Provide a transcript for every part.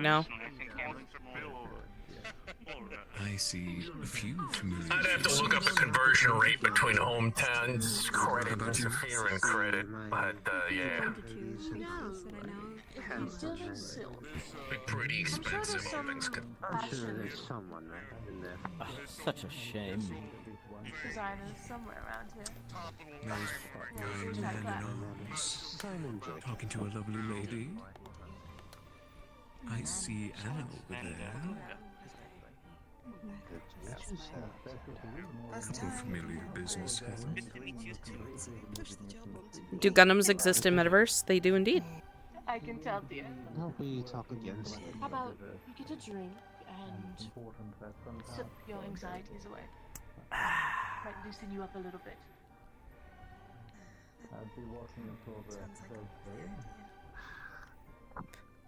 now. I see a few familiar I'd have to look up the conversion rate between hometowns, credit, and Saphirian credit, but yeah. Be pretty expensive, all things considered. I'm sure there's someone in there. Such a shame. Designers somewhere around here. Nice man in arms. Talking to a lovely lady. I see Anna over there. No familiar business, Helen. Do Gundams exist in Metaverse? They do indeed. I can tell, dear. Hope we talk again soon. How about you get a drink and sip your anxieties away? Might loosen you up a little bit.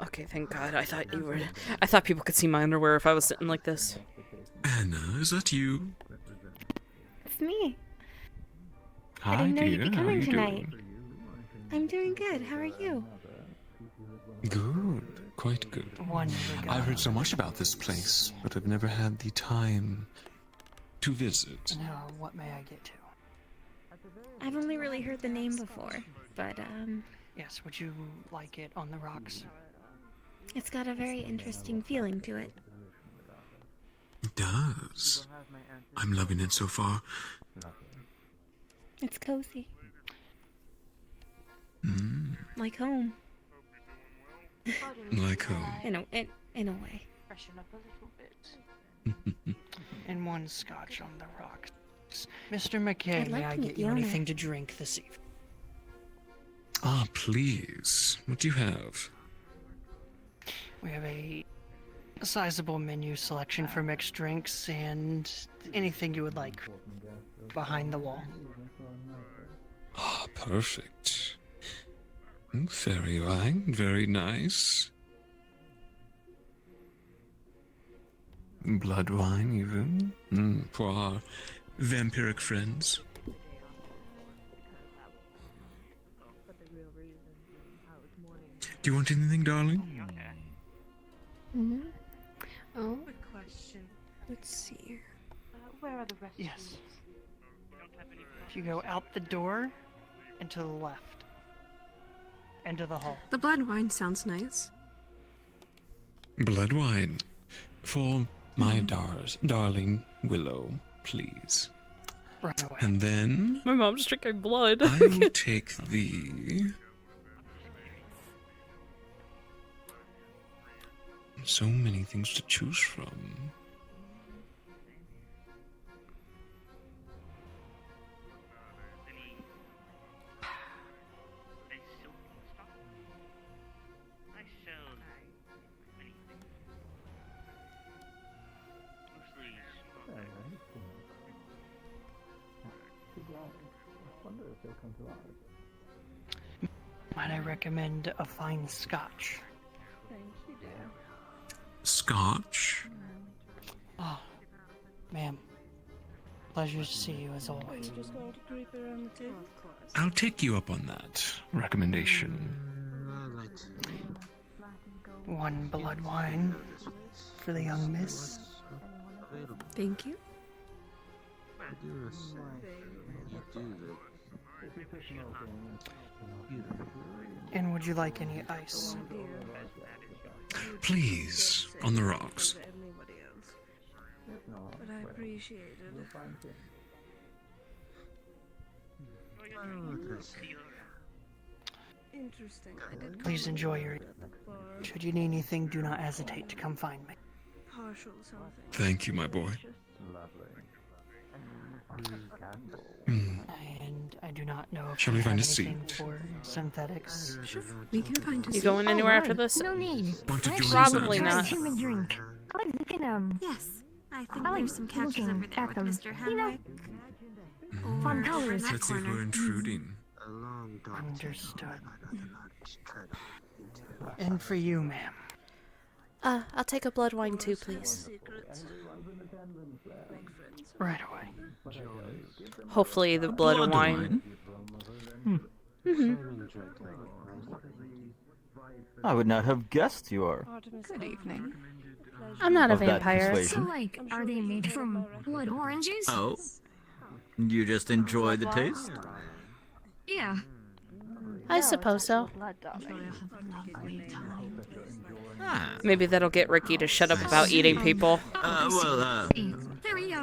Okay, thank God. I thought people could see my underwear if I was sitting like this. Anna, is that you? It's me. Hi, I didn't know you'd dear. be How are coming you tonight. doing? I'm doing good. How are you? Good. Quite good. I've heard so much about this place, but I've never had the time to visit. Now, what may I get to? I've only really heard the name before, but Yes, would you like it on the rocks? it's got a very interesting feeling to it. It does. I'm loving it so far. It's cozy. Like home. Like home. In a way. Freshen up a little bit. And one scotch on the rocks. Mr. McKay, I'd may like I to meet get the you owner. anything to drink this evening? Ah, please. What do you have? We have a sizable menu selection for mixed drinks and anything you would like behind the wall. Ah, perfect. Very wine, very nice. Blood wine, even. For our vampiric friends. Do you want anything, darling? Mm-hmm. Oh, Quick question. let's see. Where are the restrooms? Yes. If you go out the door and to the left. Into the hall. The blood wine sounds nice. Blood wine. For my darling Willow, please. Right away. And then My mom's drinking blood. I will take the... So many things to choose from. Might I recommend a fine scotch? Thank you, dear. Scotch? Oh, ma'am. Pleasure to see you as always. Just going to creep around the table? Of course. I'll take you up on that recommendation. One blood wine for the young miss. Thank you. And would you like any ice? Please, on the rocks. But I appreciate it. Interesting. I did Please enjoy your... Should you need anything, do not hesitate to come find me. partial something. Thank you, my boy. And I do not know if Shall you we find have a anything seat? for synthetics. Sure, we can find a You seat. going anywhere after this? No need. Want to join Probably us? not. Him a drink. You can, Yes, I think I like there's some couches looking over there at with them. Mr. You know, Henwick. fun Or over in colors. that Let's see if we're corner. intruding. Understood. And for you, ma'am. I'll take a blood wine too, please. Right away. Hopefully the blood wine. I would not have guessed you are Good evening. I'm not a of that vampire. So, persuasion. like, are they made from blood oranges? Oh, you just enjoy the taste? Yeah. I suppose so. Ah. Maybe that'll get Ricky to shut up about eating people. Very,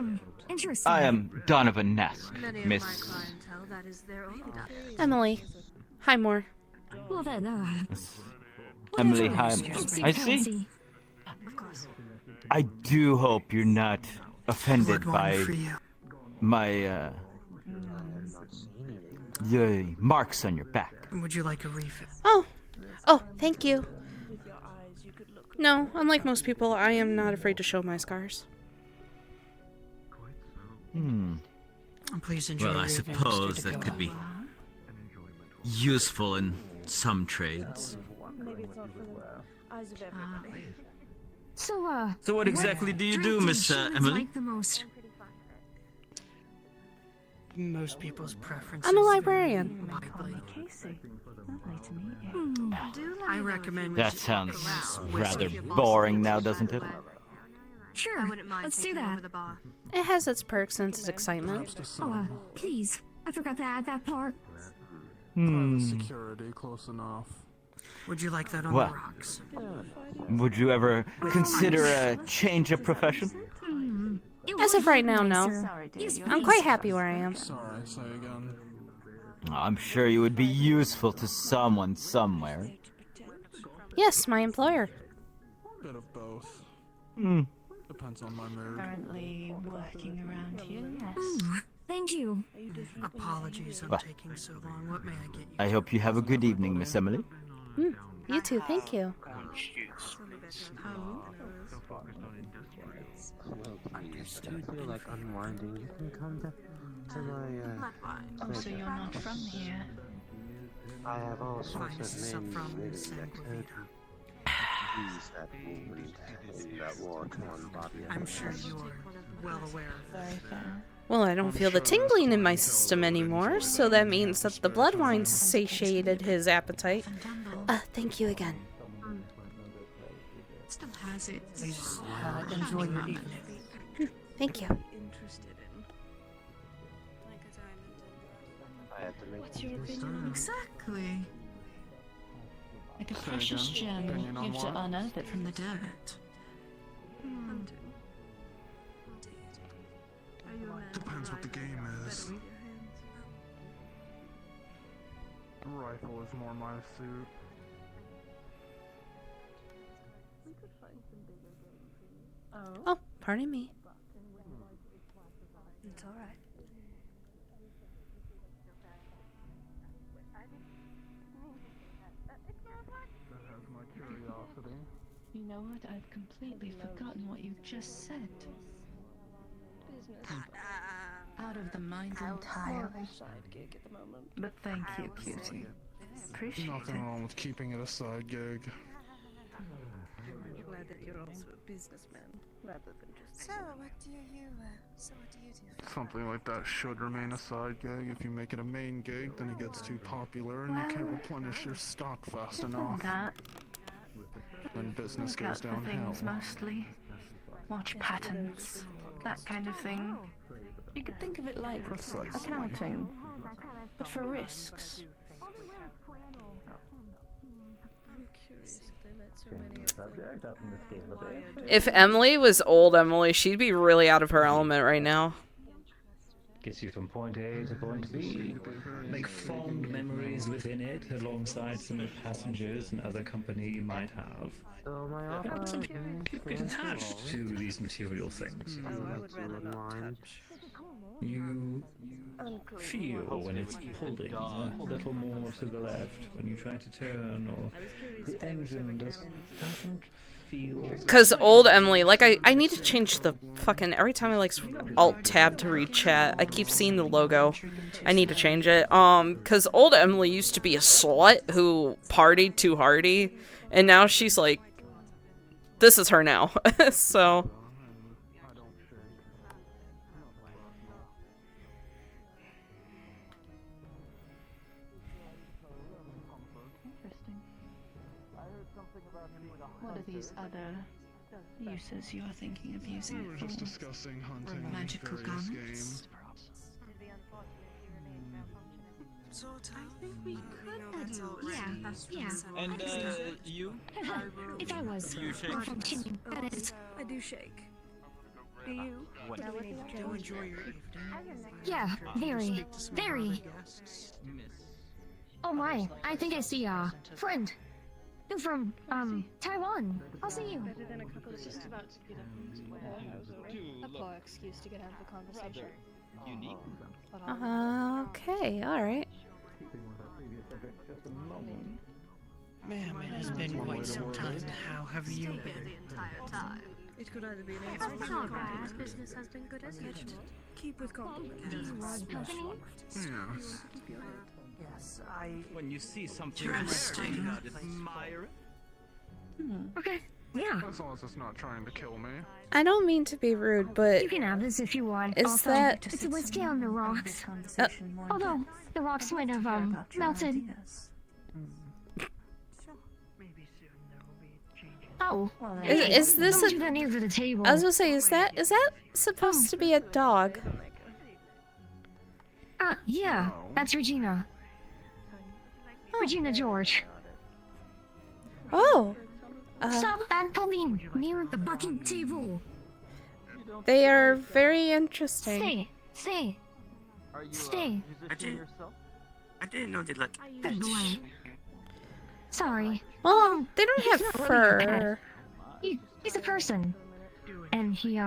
interesting. I am Donovan Nesk, Miss... Emily. Hi, Moore. Well then, Emily whatever Heim. suits I your see. fancy. I do hope you're not offended by my, the marks on your back. Would you like a refill? Oh, thank you. No, unlike most people, I am not afraid to show my scars. Please enjoy. Well, I your evening, suppose Mr. that could be Dakota. useful in some trades. So, So what exactly do you do, drink Miss did humans Emily? like the most? Most people's preferences. I'm a vary librarian. widely. Hmm. I recommend. That sounds whiskey. rather boring now, doesn't it? Sure, let's do that. It has its perks and its excitement. Oh, please. I forgot to add that part. Security close enough. Would you like that on Well. the rocks? Would you ever consider a change of profession? As of right now, no. Yes, I'm please. quite happy where I am. Sorry, say again. I'm sure you would be useful to someone somewhere. Yes, my employer. Bit of both. Depends on my mood. Currently working around here, yes. Ooh, thank you. Apologies on Well. taking so long. What may I get you? I hope you have a good evening, Miss Emily. You too, thank you. If you feel like unwinding, you can come to my, Oh, so you're not from here? I have all sorts Finest of stuff names from written San that Quentin. appease that movement in that war-torn body. I'm sure you are well aware of that. Very fair. Well, I don't feel the tingling in my system anymore, so that means that the blood wine satiated his appetite. Thank you again. Still has it. Please enjoy your evening. Thank you. I had to make What's your opinion? Exactly. Like a precious gem, Opinion you on have to what? unearth it from the dirt. Depends what the game is. Rifle is more my suit. Oh, pardon me. It's alright. That has my curiosity. You know what? I've completely forgotten what you just said. Out of the mind entirely. But thank you, cutie. Appreciate Nothing it. wrong with keeping it a side gig. Glad that you're also a businessman rather than just. So what do you do? Something like that should remain a side gig. If you make it a main gig, then it gets too popular and you can't replenish your stock fast enough. That Then business look goes out for downhill. things mostly. Watch patterns. That kind of thing. You could think of it like accounting, but for risks. If Emily was old Emily, she'd be really out of her element right now. Gets you from point A to point B. Make fond memories within it alongside some of the passengers and other company you might have. Some people get attached to these material things. You feel when it's pulling a little more to the left when you try to turn, or the engine doesn't feel. Because old Emily, like, I need to change the fucking, every time I, like, alt-tab to read chat, I keep seeing the logo. I need to change it. Because old Emily used to be a slut who partied too hardy, and now she's, like, this is her now. So... those other uses you are thinking of using We were it just for? discussing hunting Magical various garments? game. I think we could. Yeah. And you? If I was You shake? malfunctioning, that is. I do shake. Do you? Do enjoy your evening. Yeah, very, very. Oh my, I think I see a friend. You're from, Taiwan. I'll see you. Better than a couple of just about to get up. A poor excuse to get out of the conversation. Unique. Okay, alright. Ma'am, it has been quite some time. How have you been? The entire time. It could either be an That's not bad. business has been good as usual. Keep with compliments. Yes. Yes, I. When you see something Interesting. you not admire it. Okay, yeah. As long as it's not trying to kill me. I don't mean to be rude, but You can have this if you want. Is Also, that- it's a whiskey on the rocks. Although, the rocks might have, melted. Maybe soon there will be changes. Oh. is this Don't a... do that near the table. I was gonna say, is that supposed to be a dog? Yeah, that's Regina. Regina George. Oh! Stop and Pauline near the bucking table. They are very interesting. Stay, stay, Are you stay. musician yourself? I didn't know they like. Good boy. Sorry. Well, they don't He's have not really a pet. fur. He's a person. And he,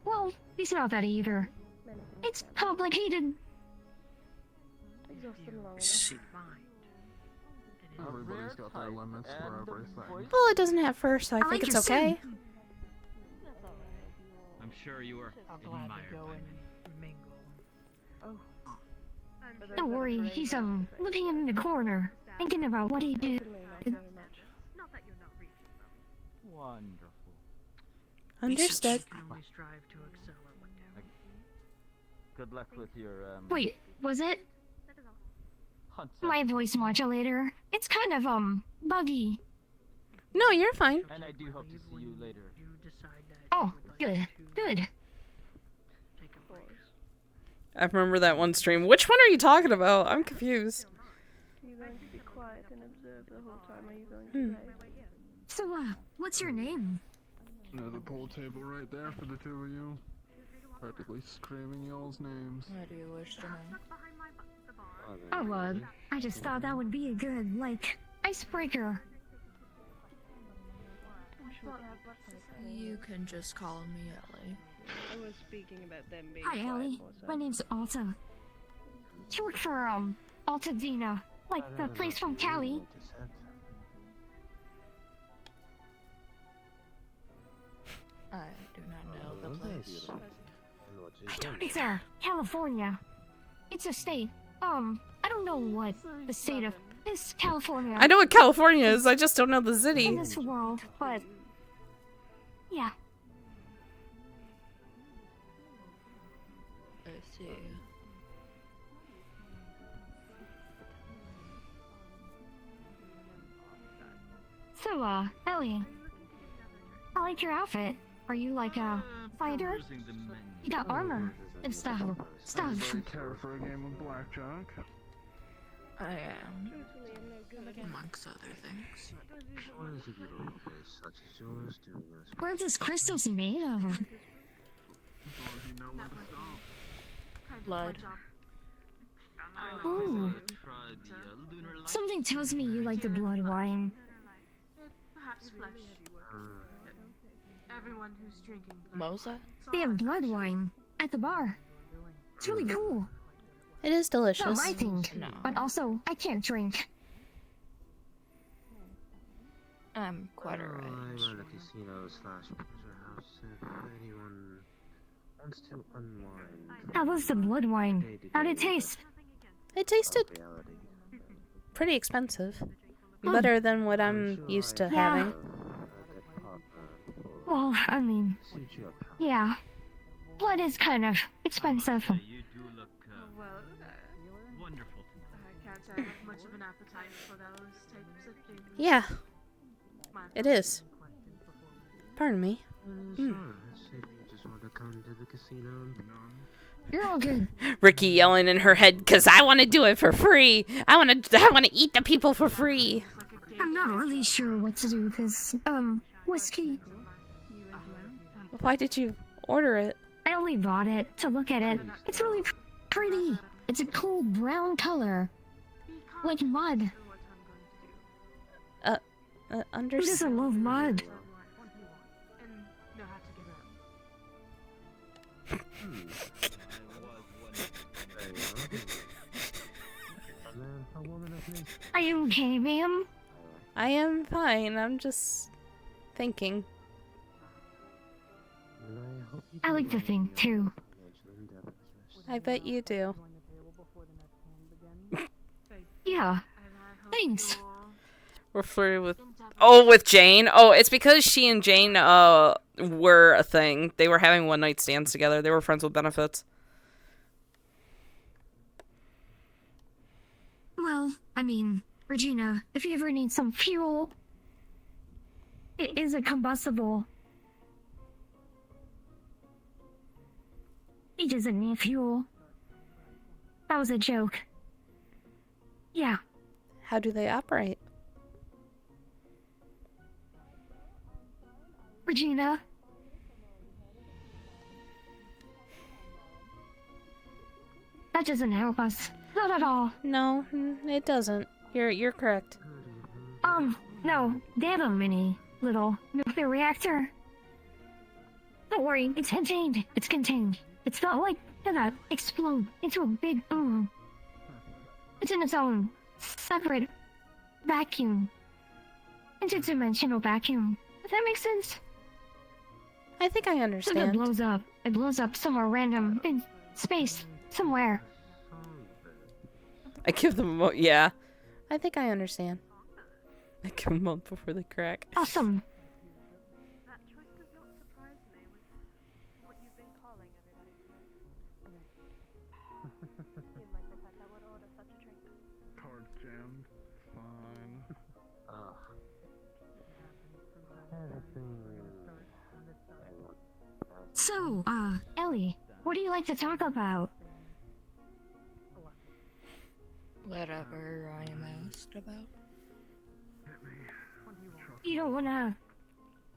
well, he's not that either. It's complicated. Shit. Everybody's got their limits for everything. Well, it doesn't have fur, so I think like it's your okay. suit. I'm sure you are admired by many. Don't worry, he's, living in the corner, thinking about what he did. Wonderful. Understood. Only strive to excel at what they do. Good luck with your Wait, was it? hunt. My voice modulator. It's kind of, buggy. No, you're fine. And I do hope to see you later. You decide that Oh, good, good. take a break. I remember that one stream. Which one are you talking about? I'm confused. Are you going to be quiet and observe the whole time? Are you going to play? So, what's your name? Another pool table right there for the two of you. Practically screaming y'all's names. What do you wish to know? Oh, I just thought that would be a good, like, icebreaker. You can just call me Ellie. I was speaking about them being Hi, Ellie. My name's Alta. Short for, Altadena. Like the place from Cali. I do not know the place. I don't either. California. It's a state. I don't know what the state of this California. I know what California is, I just don't know the in city. this world, but yeah. I see. So, Ellie, I like your outfit. Are you like a fighter? You got armor and stuff. Everybody care for a game of blackjack? I am. Amongst other things. What are those crystals made of? Blood. Ooh. Something tells me you like the blood wine. Perhaps flesh. Everyone who's drinking. Mosa? They have blood wine at the bar. It's really cool. It is delicious. Not my thing, No. but also I can't drink. I'm quite alright. Run a casino slash pleasure house if anyone wants to unwind. How was the blood wine? How'd it taste? It tasted pretty expensive. Better than what I'm used to Yeah. having. Well, I mean, yeah. Blood is kind of expensive. You do look Well, wonderful. I can't say I have much of an appetite for those types of things. Yeah, it is. Pardon me. Sure. If you just want to come to the casino. You're all good. Ricky yelling in her head, "'Cause I want to do it for free. I want to eat the people for free." I'm not really sure what to do with this, whiskey. Why did you order it? I only bought it to look at it. It's really pretty. It's a cool brown color. Like mud. Who doesn't love mud? Are you okay, ma'am? I am fine. I'm just thinking. I like to think too. I bet you do. Yeah. Thanks. We're flirting with... Oh, with Jane? Oh, it's because she and Jane, were a thing. They were having one-night stands together. They were friends with benefits. Well, I mean, Regina, if you ever need some fuel, it isn't combustible. He doesn't need fuel. That was a joke. Yeah. How do they operate? Regina? That doesn't help us. Not at all. No, it doesn't. You're correct. No. They have a mini little nuclear reactor. Don't worry, it's contained. It's contained. It's not like gonna explode into a big boom. It's in its own separate vacuum. Interdimensional vacuum. Does that make sense? I think I So understand. it blows up. It blows up somewhere random in space. Somewhere. I give them a yeah. I think I understand. I give them a month before they crack. Awesome. Cards jammed. Fine. So, Ellie, what do you like to talk about? Whatever I am asked about. You don't wanna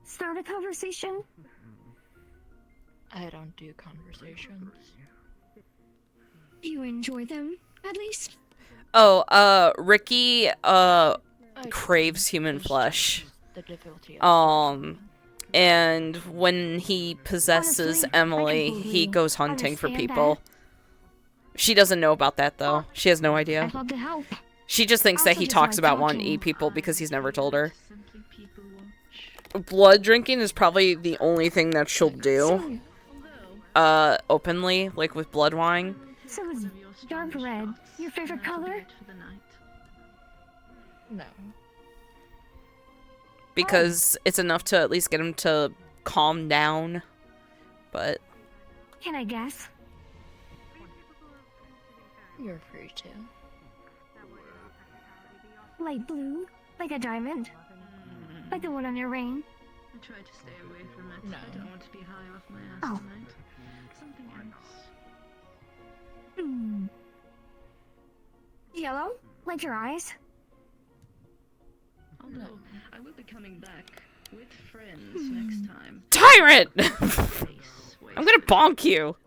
start a conversation? I don't do conversations. Do you enjoy them, at least? Oh, Ricky, craves human flesh. And when he possesses Emily, he goes hunting for people. She doesn't know about that, though. She has no idea. I'd love to help. She just thinks that Also he just talks like about wanting to talking. eat people because he's never told her. Blood drinking is probably the only thing that she'll do. Openly, like with blood wine. So is dark red your favorite color? No. Because it's enough to at least get him to calm down. But... Can I guess? You're free to. Light blue? Like a diamond? Like the one on your ring? I try to stay away from it. No. I don't want to be high off my ass Oh. tonight. Something else. Yellow? Like your eyes? Oh no, I will be coming back with friends next time. Tyrant! I'm gonna bonk you!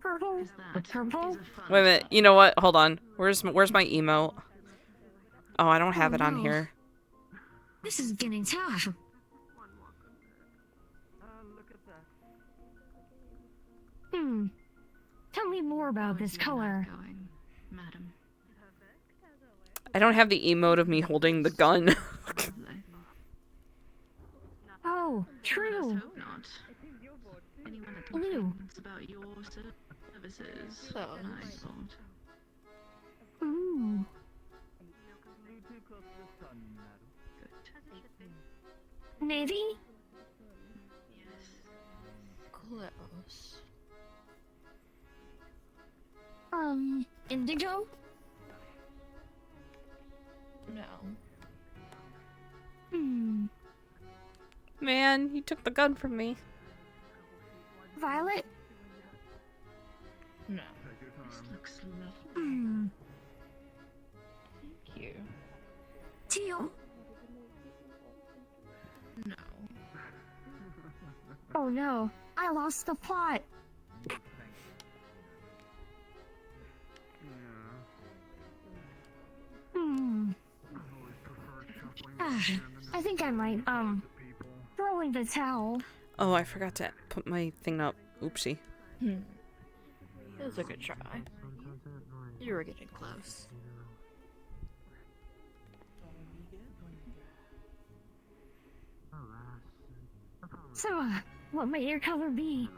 Purple? Purple? Wait a minute, you know what? Hold on. Where's my emote? Oh, I don't have it on no. here. This is getting tough. Tell me more about this color. Madam. I don't have the emote of me holding the gun. Oh, true. Hope not. Anyone that Blue. complains about your services, So. I thought. Ooh. Navy? Close. Indigo? No. Man, you took the gun from me. Violet? No. This looks lovely. Thank you. Teal? No. Oh no, I lost the plot. I think I might, throw in the towel. Oh, I forgot to put my thing up. Oopsie. It was a good try. You were getting close. So, what might your color be?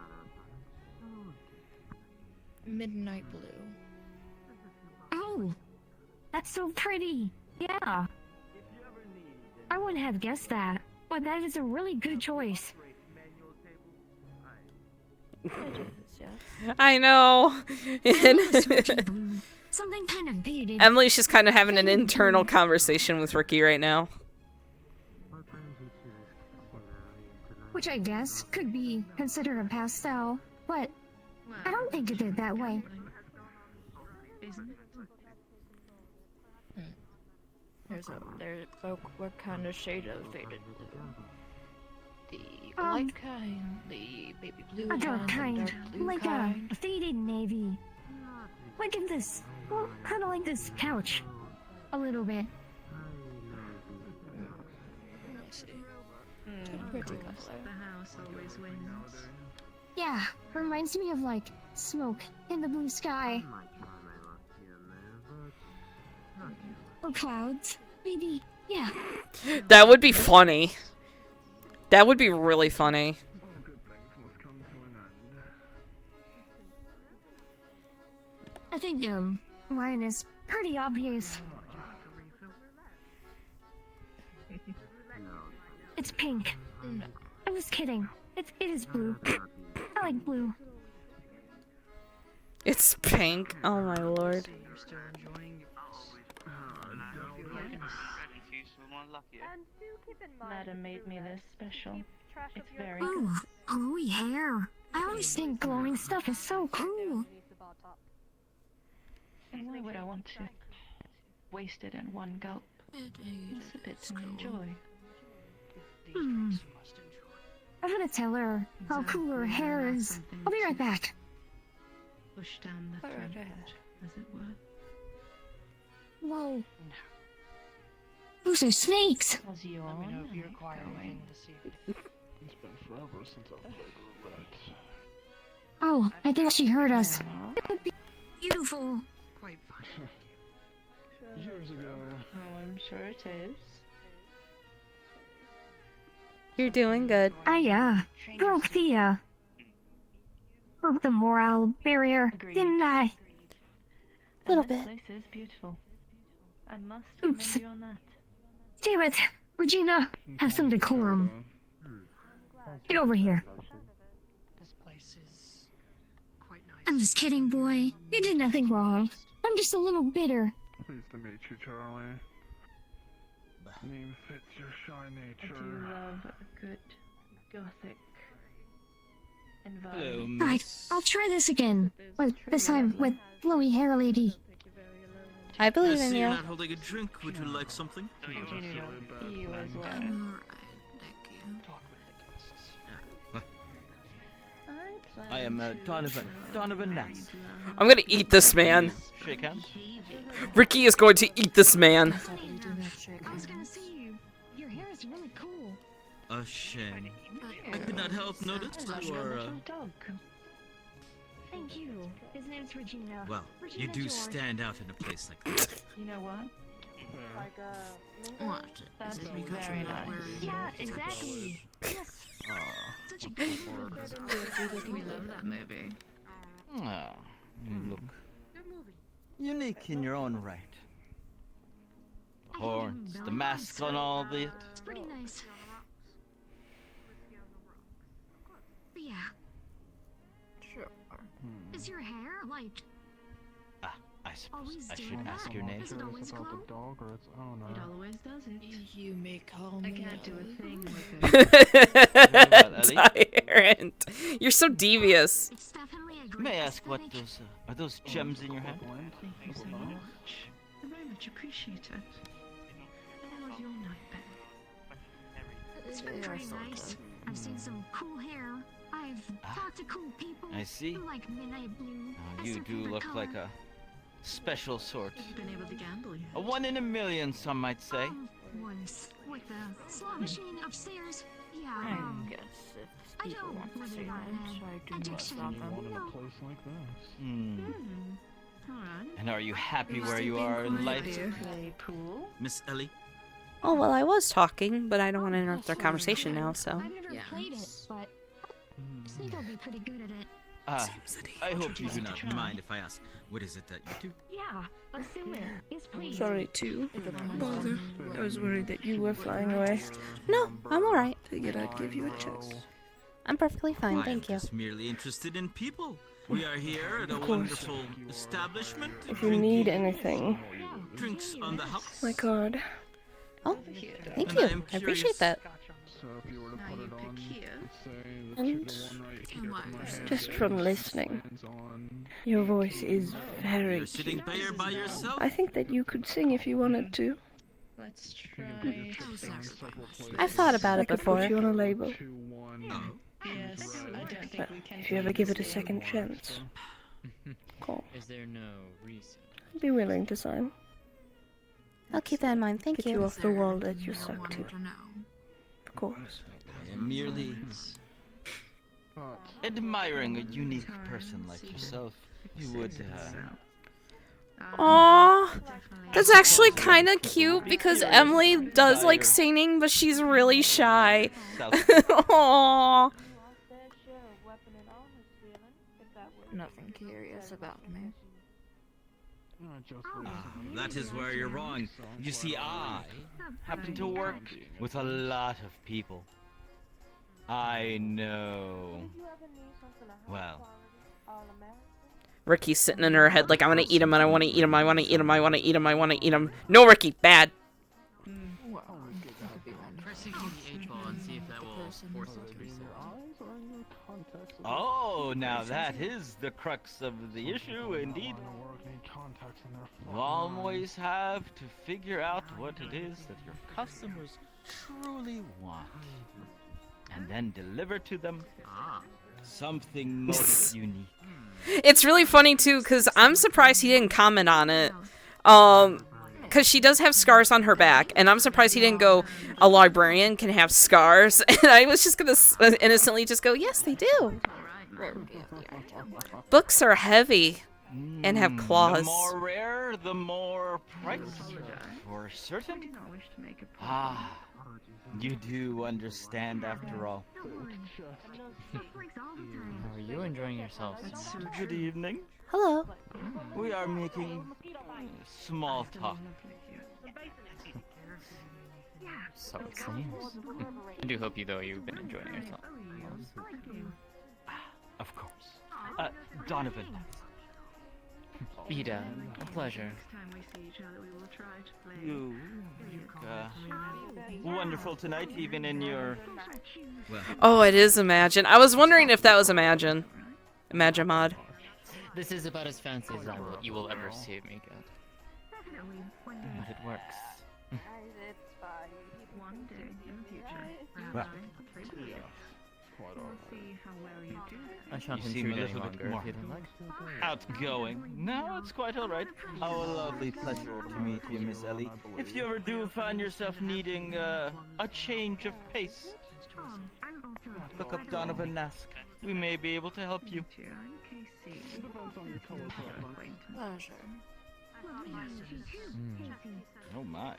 Midnight blue. Oh, that's so pretty. Yeah. I wouldn't have guessed that, but that is a really good choice. It is, yes. I know. Something kind of beaded. Emily's just kind of having an internal conversation with Ricky right now. Which I guess could be considered a pastel, but I don't think of it that way. What kind of shade of faded blue? The light kind, the baby blue A dark kind, the kind, dark blue like kind. a faded navy. Like in this, well, kind of like this couch, a little bit. I see. Pretty color. The house always wins. Yeah, reminds me of like smoke in the blue sky. Or clouds, maybe. Yeah. That would be funny. That would be really funny. I think mine is pretty obvious. It's pink. No. I was kidding. It is blue. I like blue. It's pink. Oh my lord. Madam made me this special. It's very Ooh, glowy hair. I always think glowing stuff is so cool. And why would I want to waste it in one gulp? It's a bit to enjoy. I'm gonna tell her how cool her hair is. I'll be right back. Push down the throat, as it were. Whoa. Those are snakes. Let me know if you require anything this evening. It's been forever since I've played roulette. Oh, I think she heard us. It would be beautiful. Quite fun. Years ago. Oh, I'm sure it is. You're doing good. I broke the morale barrier, didn't I? Little bit. This place is beautiful. I must Oops. commend you on that. Damn it, Regina, have some decorum. Get over here. This place is quite nice. I'm just kidding, boy. You did nothing wrong. I'm just a little bitter. Pleased to meet you, Charlie. Name fits your shy I nature. do love a good gothic environment. Right, I'll try this again. But this time with glowy hair lady. I believe I in see you. you're not holding a drink. Would you like something? You as well. I am Donovan Nass. I'm gonna eat this man. Shake hands. Ricky is going to eat this man. I was gonna say you. Your hair is really cool. A shame. I could not help notice you are, Thank you. His name's Regina. well, you Regina do George. stand out in a place like this. You know what? What? That's Is it because very you're not nice. wearing Yeah, exactly. Yes. Such a good We love that movie. Ah, you look unique in your own right. Horns, the mask on all the... It's pretty nice. But yeah. Sure. Is your hair like I I should ask your name. About the dog or its owner. It always does it. You may call me. I can't do a thing with it. Tyrant. You're so devious. May I ask what those are those gems in your hand? Thank you so much. I very much appreciate it. And how was your night, Ben? It's been pretty nice. I've seen some cool hair. I've talked to cool people. I see. Like Midnight Blue. You do look like a special sort. Have you been able to gamble yet? A 1 in a million, some might say. Once with the slot machine upstairs. Yeah. I guess if I people don't want to really say want names, I do not addiction. stop them. One in a place like this. And are you happy where you are in life? Play pool? Miss Ellie? Oh, well, I was talking, but I don't want to interrupt their conversation now, so. I've never played it, but I think I'll be pretty good at it. I hope you do not mind if I ask, what is it that you do? Yeah, assume it. Yes, please. Sorry to bother. I was worried that you were flying away. No, I'm alright. Figured I'd give you a chance. I'm perfectly fine, I am thank you. just merely interested in people. We are here at a Of course. wonderful establishment. If you need anything. Drinks on the house. My card. Oh, thank And you. I am I appreciate curious- that. So if you were to put it on, say that And you're the one right here with my hand just from listening, on. your voice is very You're sitting cute. there by yourself? I think that you could sing if you wanted to. Let's try. I've thought about I it could before. put you on a label. Yes, I don't think we can. If you ever give it a second chance. Cool. Is there no reason? I'd be willing to sign. I'll keep that in mind, thank Get you. you off the wall that you're stuck to. Of course. I am merely admiring a unique person like yourself. You would, Aww. That's actually kind of cute because Emily does like singing, but she's really shy. Aww. Nothing curious about me. That is where you're wrong. You see, I happen to work with a lot of people. I know. Well, Ricky's sitting in her head like, I want to eat him, and I want to eat him, I want to eat him, I want to eat him, I want to eat him. No, Ricky, bad. Well, Press the H ball and see if that will force it to reset. oh, now that is the crux of the issue, indeed. You always have to figure out what it is that your customers truly want, and then deliver to them something most unique. It's really funny too, because I'm surprised he didn't comment on it. Because she does have scars on her back, and I'm surprised he didn't go, a librarian can have scars. And I was just gonna innocently just go, yes, they do. Books are heavy and have claws. The more rare, the more price. For certain. Ah, you do understand after all. How are you enjoying yourself? Good evening. Hello. We are making small talk. So it seems. I do hope you've been enjoying yourself. Of course. Donovan. Ida, a pleasure. You wonderful tonight, even in your... Well, Oh, it is Imagine. I was wondering if that was Imagine. Imagine mod. This is about as fancy as you will ever see me get. But it works. One day in the future. Well. We'll see how well you do. I shan't You seem a intrude any little bit longer more if you don't like. outgoing. No, it's quite all right. Our lovely pleasure to meet you, Miss Ellie. If you ever do find yourself needing a change of pace, look up Donovan Nask. We may be able to help you. Pleasure. Oh my.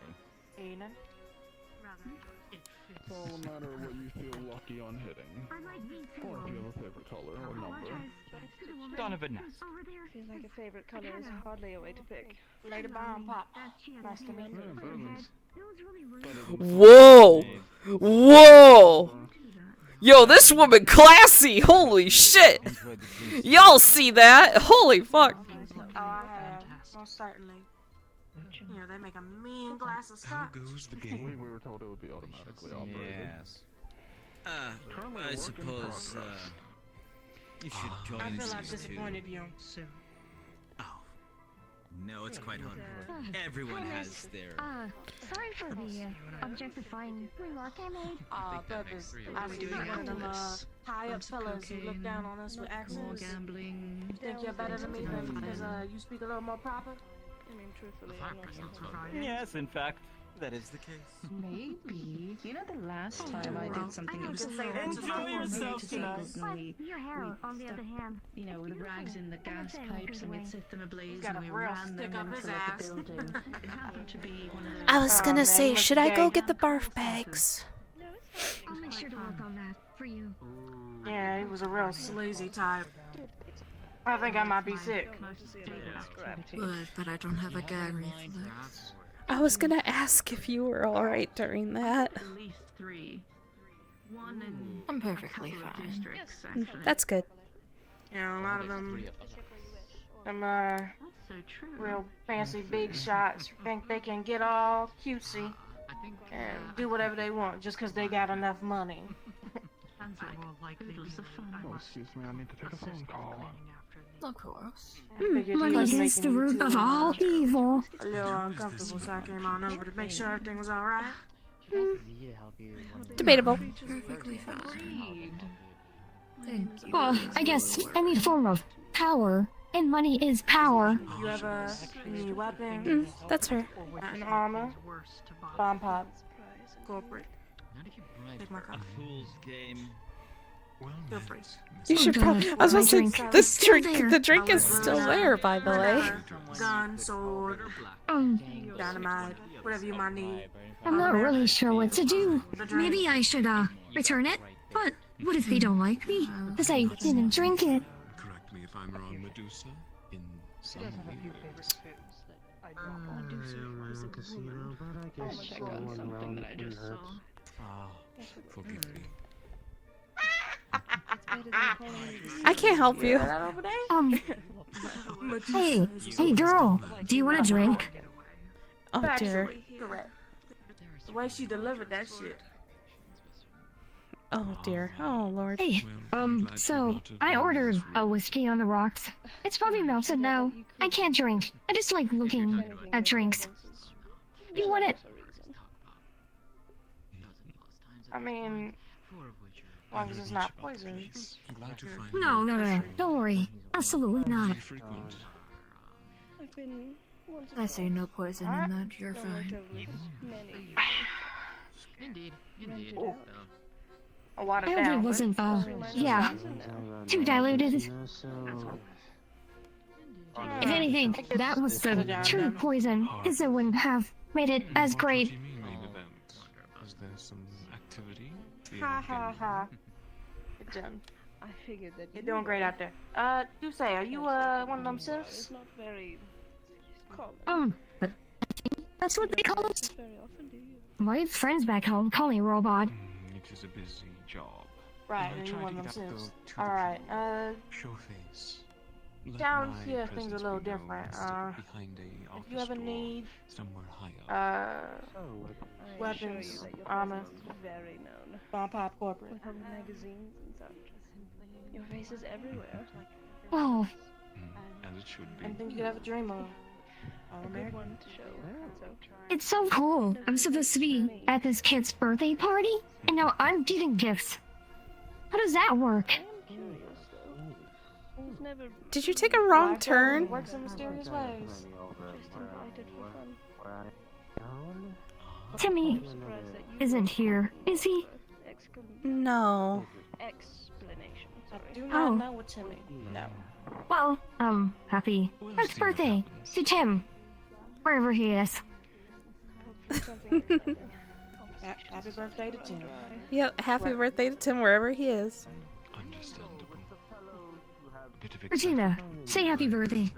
It's all a matter of what you feel lucky on hitting. Or if you have a favorite color or number. Donovan Nask. Feels like a favorite color is hardly a way to pick. Later, bomb pop. Nice to meet you. Whoa! Whoa! Yo, this woman classy! Holy shit! Y'all see that? Holy fuck! Oh, I have. Most certainly. You know, they make a mean glass of scotch. Goes the game. We were told it would be automatically operated. Yes. I suppose, you should join I feel us I've too. disappointed you. No, it's quite hard. Everyone has their... Sorry for the objectifying remark I made. Purpose. I was doing one of them high-up fellas who look down on us with accents. Gambling. You think you're better than me because you speak a little more proper? I mean, truthfully, I'm not Yes, in fact, that is the case. Maybe. You know, the last time I did something, it was Enjoy yourself tonight. Your hair, on the other hand. You know, with rags in the gas pipes, and we'd set them ablaze, got and a we real ran stick them up his into like a ass. building. It happened to be one of those. I was gonna say, man, should I go gay. get the barf bags? I'll make sure to work on that for you. Yeah, he was a real sleazy type. I think I might be sick. Good, but I don't have a gag reflex. I was gonna ask if you were alright during that. At least 3. One in I'm perfectly a couple of fine. districts, actually. That's good. You know, a lot of them That's so true. real fancy big shots think they can get all cutesy and do whatever they want just because they got enough money. Sounds like it was a fun. Oh, excuse me, I need to take a phone call. Of course. Money is the root of all evil. A little uncomfortable, so I came on over to make sure everything was alright. Debatable. Perfectly fine. Thank you. Well, I guess any form of power, and money is power. You have any weapons? That's her. An armor? Bomb pop? Corporate? Take my A card. fool's game. Feel free. You should probably. I was gonna say, this drink. The drink is still there, by the way. Gun, sword, dynamite, whatever you might need. I'm not really sure what to do. Maybe I should, return it? But what if they don't like me? Because I didn't drink it. Correct me if I'm wrong, Medusa. In some ways. Check on something that I just saw. Forgive me. I can't help you. Hey girl, do you want a drink? Oh dear. Factually correct. The way she delivered that shit. Oh dear. Oh lord. Hey, so I ordered a whiskey on the rocks. It's probably melted now. I can't drink. I just like looking at drinks. You want it? I mean, as long as it's not poison. No. Don't worry. Absolutely not. I say no poison in that. You're fine. Indeed. A watered I hope it down. wasn't, yeah, too diluted. If anything, that was the true poison, because it wouldn't have made it as great. Is there some activity? Ha ha ha. Good done. I figured that You're doing great out there. Do say, are you one of them sifs? It's not very common. But I think that's what they call us. Very often, do you? My friends back home call me robot. It is a busy job. Right, and you one of them sifs. Alright, Show face. down here things are a little different. If you ever need somewhere higher. Weapons, armor, Very known. bomb pop corporate. With magazines and such. Your face is everywhere. Oh, As it should be. Anything you could ever dream of. All A good American. one to show. So. it's so cool. I'm supposed to be at this kid's birthday party, and now I'm getting gifts. How does that work? Did you take a wrong turn? Works in mysterious ways. Just invited for fun. Timmy isn't here, is he? No. Explanation. I do Oh. not know what Timmy. No. Well, happy next birthday to Tim, wherever he is. Happy birthday to Tim. Yep. Happy birthday to Tim wherever he is. Understandable. Bit of Regina, say happy birthday.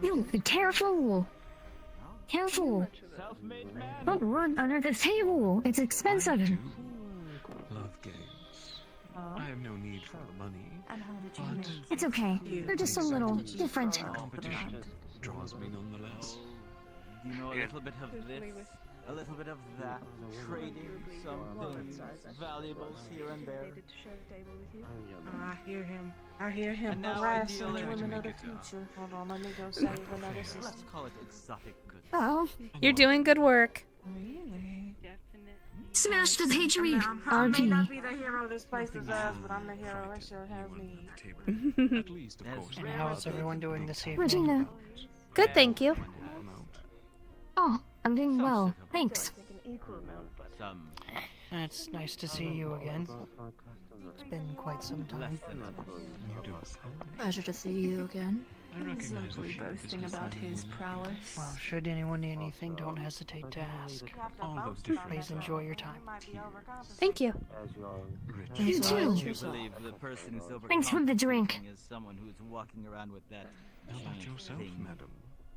You, careful! Careful! Don't run under the table. It's expensive. love games. I have no need for the money. But It's okay. They're just a little different. competition draws me nonetheless. You know, a little bit of this, a little bit of that, trading some things, valuables here and there. I hear him. I hear him And now harassing ideally- women of the future. Hold on, let me go save another sister. Let's call it exotic goods. Oh, You're doing good work. Really? smash the patriarchy. I may not be the hero this place deserves, but I'm the hero it sure has need. At least, of course. And how is everyone doing this evening? Regina. Good, thank you. Oh, I'm doing well. Thanks. Some It's nice to see you again. It's been quite some time. Pleasure to see you again. I recognize the Simply shape is boasting about his prowess. Well, should anyone need anything, don't hesitate to ask. All those Please enjoy your time. Thank you. You too. you believe the person who's over Thanks for the drink. is someone who's walking around with that. How about giant yourself, thing. madam?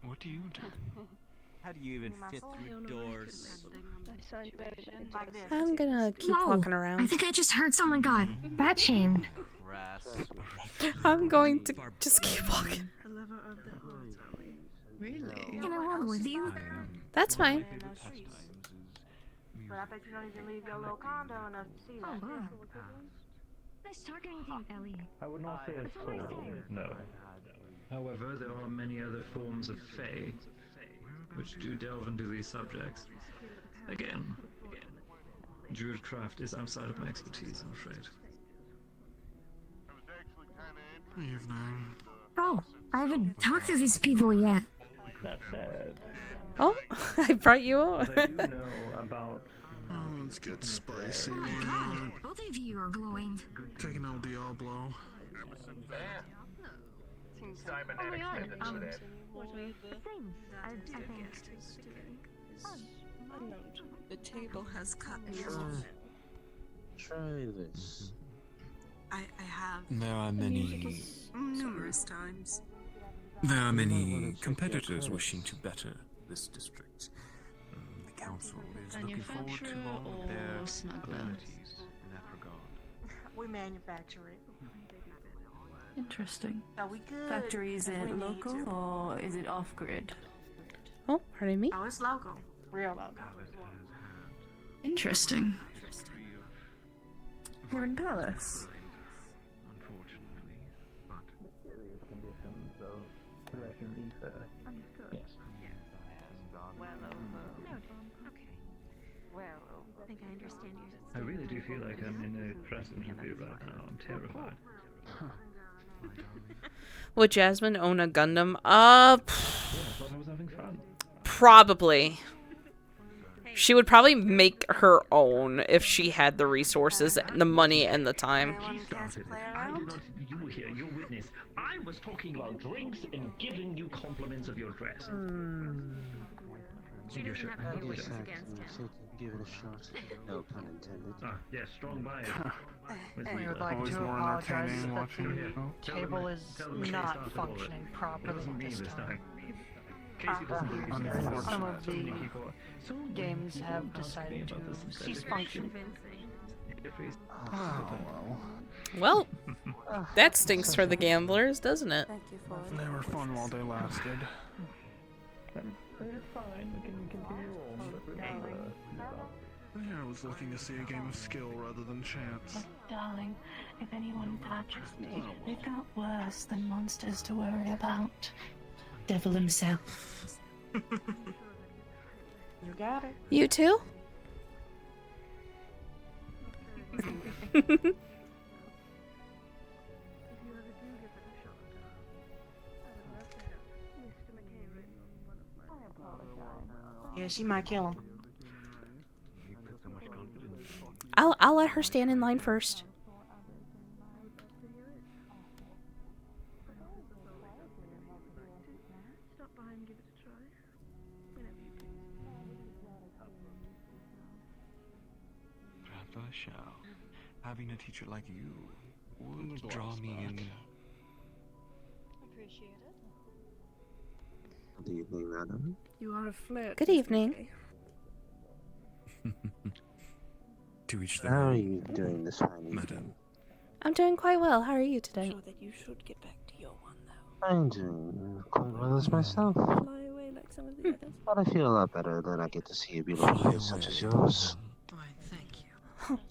What do you do? How do you even fit through doors? I'm gonna keep Whoa, walking around. I think I just heard someone got bat shamed. Grass. I'm going to just keep walking. Really? Can I walk with you? That's fine. But I bet you don't even leave your little condo enough to see that. Nice talking with you, Ellie. I would not say it's full, no. However, there are many other forms of Fae which do delve into these subjects. Again, Druidcraft is outside of my expertise, I'm afraid. Evening. Oh, I haven't talked to these people yet. That said, Oh, I brought you what I over. do know about Oh, let's get spicy. Oh my god, both of you are glowing. Taking El Diablo. The table has cut me off. Try this. I have There are many. numerous times. There are many competitors wishing to better this district. The council is looking forward to all of their abilities in that regard. We manufacture it. Interesting. So we good. Factory, is if we it need local to. or is it off grid? Oh, pardon me. Oh, it's local. Real local. Interesting. You're in Palace. I think I understand I really do feel like I'm in a press interview right now. I'm terrified. Would Jasmine own a Gundam? Yeah, I thought I was having fun. Probably. She would probably make her own if she had the resources, the money, and the time. She started it. I did not. You were here. You're witness. I was talking about drinks and giving you compliments of your dress. Your shirt. Give it a shot. No pun intended. Ah, yes, strong bias. We would like Always to more apologize entertaining that watching the it. table is Tell them not Casey started functioning it. properly It wasn't me this time. Casey doesn't believe he's Unfortunate. Some of so many the people. So games you have won't ask me decided about to this cease instead. function. Oh, Well, that stinks for the gamblers, doesn't it? Thank you for well. They were fun while they lasted. It's fine. We can continue on. But remember, Yeah, I was looking to see a game of skill rather than chance. Darling, if anyone touches me, they've got worse than monsters to worry about. Devil himself. You got it. You too? Yeah, she might kill him. I'll let her stand in line first. Perhaps I shall. Having a teacher like you would draw me in. Appreciate it. Good evening, madam. You are a flirt. Good evening. To each their How are own, you doing this fine evening? madam. I'm doing quite well. How are you today? Sure that you should get back to your one though. I'm doing quite well as myself. Fly away like some of the others. But I feel a lot better than I get to see a beautiful face such as yours.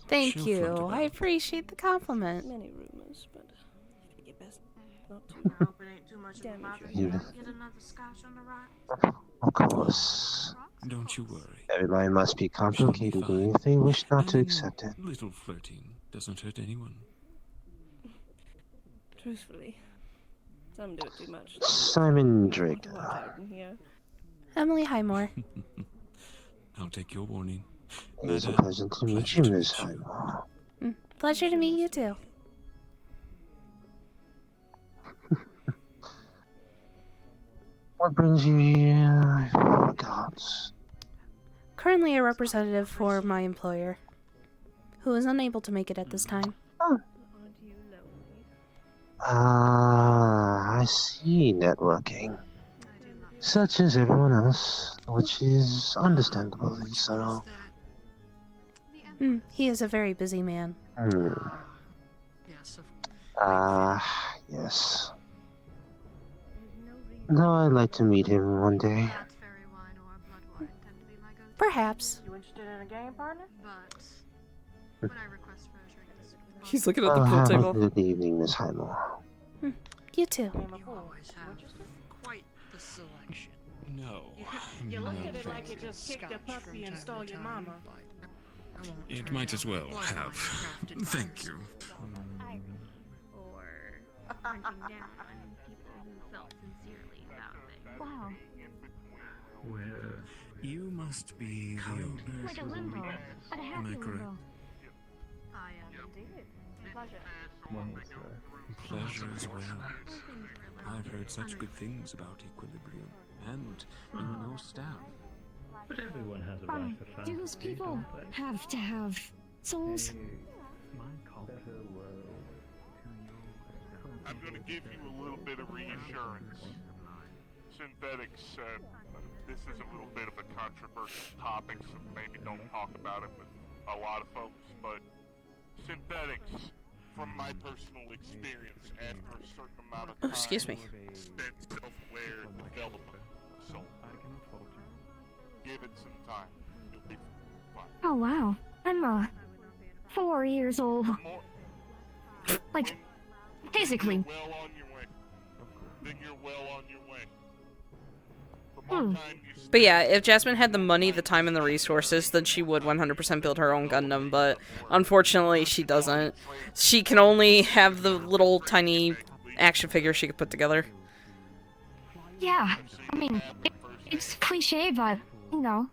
Thank you. I appreciate the compliment. Many rumors, but I think it best not to. I hope it ain't too much of a Damage bother. You- Get another scotch on the rocks. Of course. Don't you worry. Everybody must be complicated if they wish not to accept it. Little flirting doesn't hurt anyone. Truthfully, some do it too much. Simon Drake. Here. Emily Highmore. I'll take your warning. It is a pleasure to meet you, Miss Highmore. Pleasure to meet you too. What brings you here? I forgot. Currently a representative for my employer, who is unable to make it at this time. I see networking. Such as everyone else, which is understandably so. He is a very busy man. Yes. Though I'd like to meet him one day. Perhaps. You interested in a game, partner? He's looking at the pool Have table. a good evening, Miss Highmore. You too. Quite the selection. No. You look at it like you just kicked a puppy and stole your mama. It might as well have. Thank you. Or hunting down people who felt sincerely about things. Wow. Well, you must be the owner. Like a limbo, but a Am happy I correct? limbo. I am indeed. Pleasure. Pleasure as well. I've heard such good things about Equilibrium and your staff. But everyone has a right for fantasy. Do those people have to have souls? I'm gonna give you a little bit of reassurance. Synthetics, this is a little bit of a controversial topic, so maybe don't talk about it with a lot of folks, but synthetics, from my personal experience, after a certain amount of time, excuse me. spent self-aware development. So, give it some time. You'll be fine. Oh wow, I'm 4 years old. Like, basically. Well on your way. Then you're well on your way. But yeah, if Jasmine had the money, the time, and the resources, then she would 100% build her own Gundam, but unfortunately she doesn't. She can only have the little tiny action figure she could put together. Yeah, I mean, it's cliche, but, you know,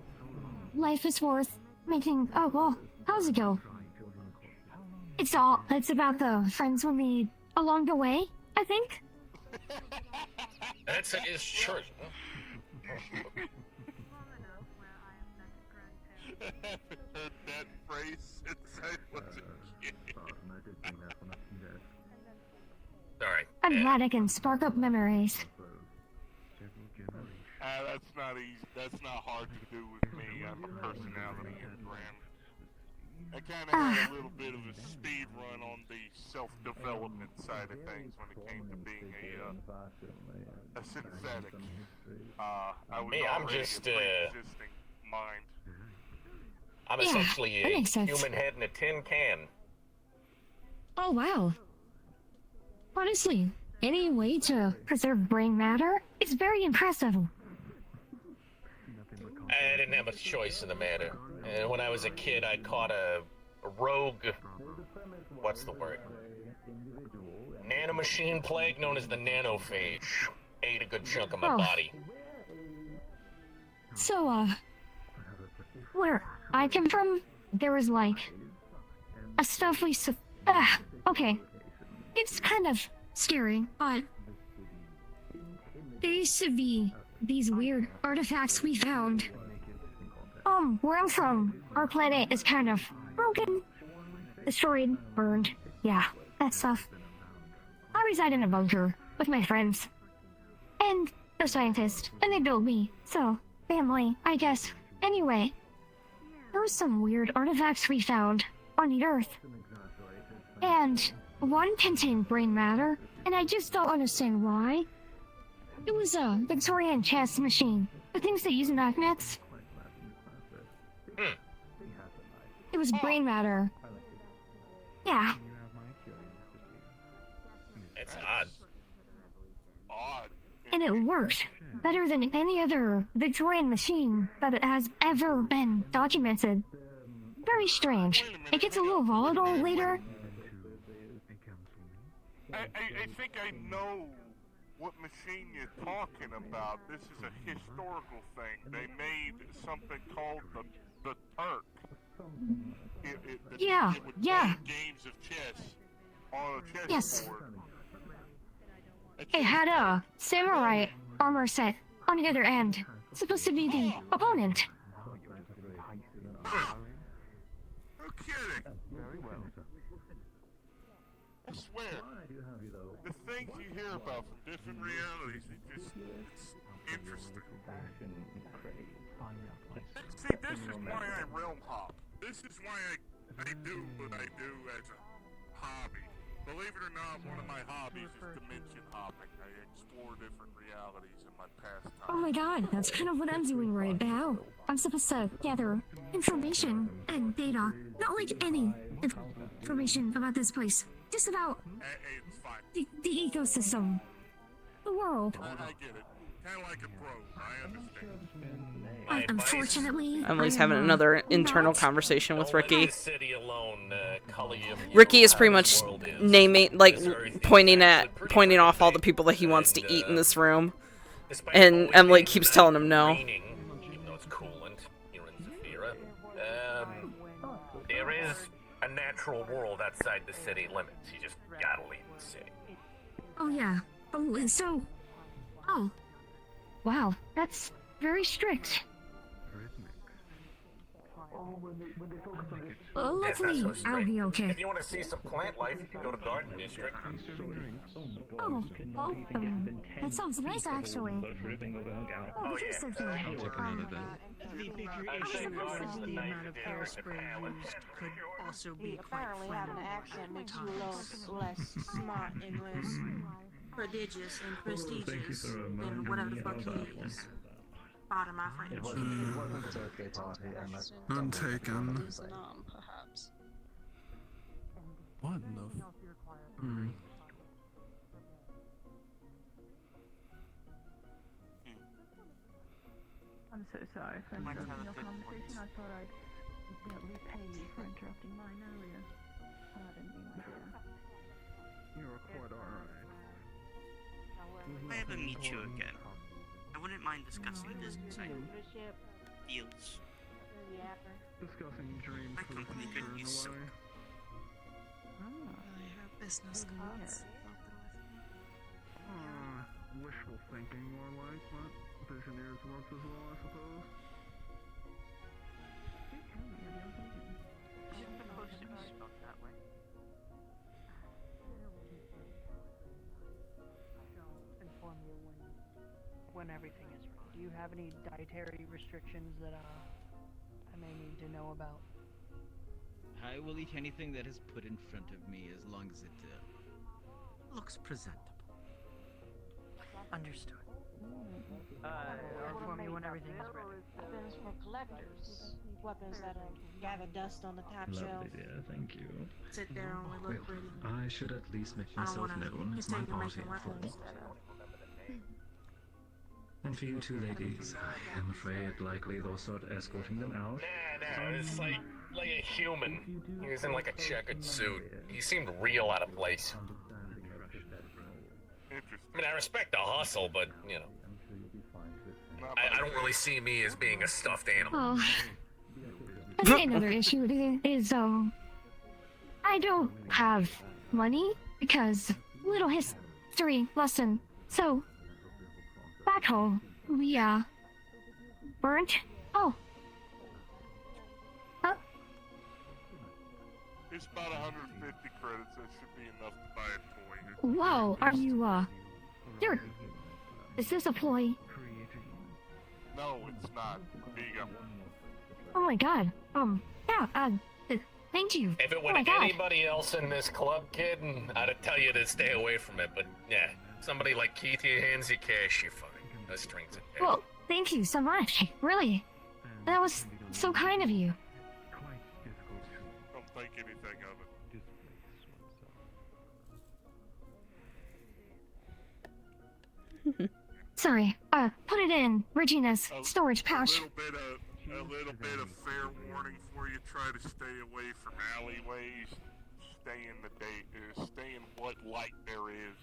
life is worth making. Oh, well, how's it go? It's about the friends we made along the way, I think. That's it is true. I haven't heard that phrase since I was a kid. Alright. I'm glad I can spark up memories. That's not easy. That's not hard to do with me. I'm a personality engram. I kind of had a little bit of a speed run on the self-development side of things when it came to being a synthetic. I was Me, I'm already just, a pre-existing mind. I'm Yeah, essentially that a makes sense. human head in a tin can. Oh, wow. Honestly, any way to preserve brain matter is very impressive. I didn't have a choice in the matter. And when I was a kid, I caught a rogue... What's the word? Nanomachine plague known as the nanophage. Ate a good chunk of my Oh. body. So, where I come from, there was like a stuff we okay. It's kind of scary, but there used to be these weird artifacts we found. Where I'm from, our planet is kind of broken, destroyed, burned. Yeah, that stuff. I reside in a bunker with my friends. And the scientist, and they built me. So, family, I guess. Anyway, there were some weird artifacts we found on the Earth. And One contained brain matter, and I just don't understand why. It was a Victorian chess machine. The things they use in magnets. It was brain matter. Yeah. It's odd. And it worked better than any other Victorian machine that has ever been documented. Very strange. It gets a little volatile later. I think I know what machine you're talking about. This is a historical thing. They made something called the Turk. Yeah, it would yeah. play games of chess on a chessboard. Yes. It had a samurai armor set on the other end. It's supposed to be the opponent. No kidding. Very well. I swear, the things you hear about from different realities, it's interesting. See, this is why I realm hop. This is why I do what I do as a hobby. Believe it or not, one of my hobbies is dimension hopping. I explore different realities in my pastime. Oh my god, that's kind of what I'm doing right now. I'm supposed to gather information and data. Not like any information about this place. Just about the ecosystem. The world. I get it. Kind of like a pro. I understand. Unfortunately, Emily's having another internal conversation with Ricky. City alone, color you Ricky is pretty much naming, like, pointing off all the people that he wants to eat in this room. And Emily keeps telling him no. Even though it's coolant here in Zafira, there is a natural world outside the city limits. You just gotta leave the city. Oh yeah. Oh, so... Oh. Wow, that's very strict. Luckily, I'll be okay. If you want to see some plant life, you can go to Garden District. Oh, that sounds nice, actually. Oh, you said that. The bigger issue is the amount of hairspray used could also be quite Apparently having an accent makes you a little less smart and less prodigious and prestigious than whatever the fuck he is. Pardon my French. Untaken. Perhaps. What the? I'm so sorry for interrupting your conversation. I thought I'd repay you for interrupting mine earlier. Pardon me, my dear. You're quite alright. If I ever meet you again, I wouldn't mind discussing business deals. Discussing dreams My for the company future could in use a some. way. I have business cards. Wishful thinking more like, but visionaries once as well, I suppose. Shouldn't the poster be spelled that way? I'll inform you when everything is ready. Do you have any dietary restrictions that I may need to know about? I will eat anything that is put in front of me as long as it looks presentable. Understood. Inform me when everything is ready. Weapons for collectors. Weapons that gather dust on the top shelf. Lovely, dear, thank you. Sit there and only look pretty. I should at least make I don't myself wanna known as my continue party making weapons influence. that And for you two ladies, I am afraid likely they'll start escorting them out. Nah, it's like a human. He was in like a checkered suit. He seemed real out of place. I mean, I respect the hustle, but, you know, I don't really see me as being a stuffed animal. Oh. I think another issue is, I don't have money because little history lesson. So, back home, we, burnt. Oh. It's about 150 credits. That should be enough to buy a toy. Whoa, are you, is this a ploy? No, it's not. There you go. Oh my god. Yeah, Thank you. If it Oh were my God. anybody else in this club, kid, I'd tell you to stay away from it. But yeah, somebody like Keith here hands you cash, you're fine. No strings attached. Well, thank you so much. Really. That was so kind of you. Don't think anything of it. Sorry. Put it in Regina's storage pouch. A little bit of fair warning for you. Try to stay away from alleyways. Stay in what light there is.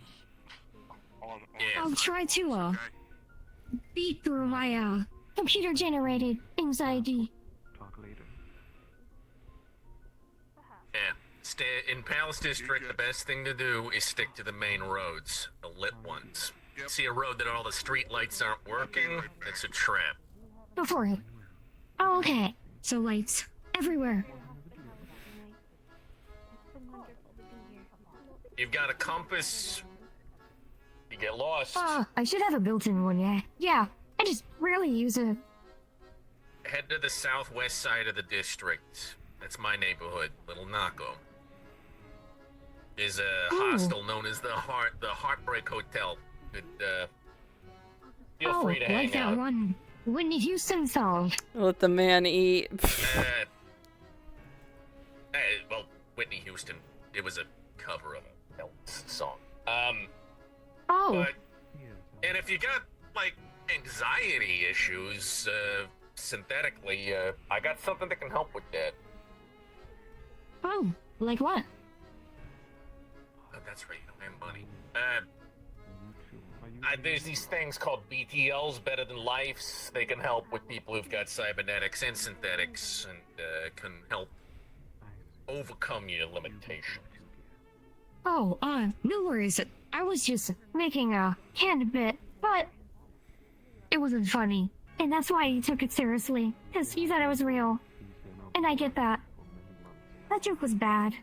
I'll try to, beat through my, computer-generated anxiety. Yeah. Stay in Palace District. The best thing to do is stick to the main roads, the lit ones. See a road that all the street lights aren't working? It's a trap. Go for it. Oh, okay. So lights everywhere. You've got a compass. You get lost. I should have a built-in one, yeah. Yeah, I just rarely use it. Head to the southwest side of the district. That's my neighborhood, Little Naco. There's a hostel known as the Heartbreak Hotel. Feel free to hang like that out. one Whitney Houston song. Let the man eat. Well, Whitney Houston. It was a cover of a Elvis song. But, and if you got like anxiety issues, synthetically, I got something that can help with that. Oh, like what? Oh, that's right. I have money. There's these things called BTLs, Better Than Lifes. They can help with people who've got cybernetics and synthetics, and can help overcome your limitations. Oh, no worries. I was just making a canned bit, but it wasn't funny. And that's why you took it seriously, because you thought it was real. And I get that. That joke was bad.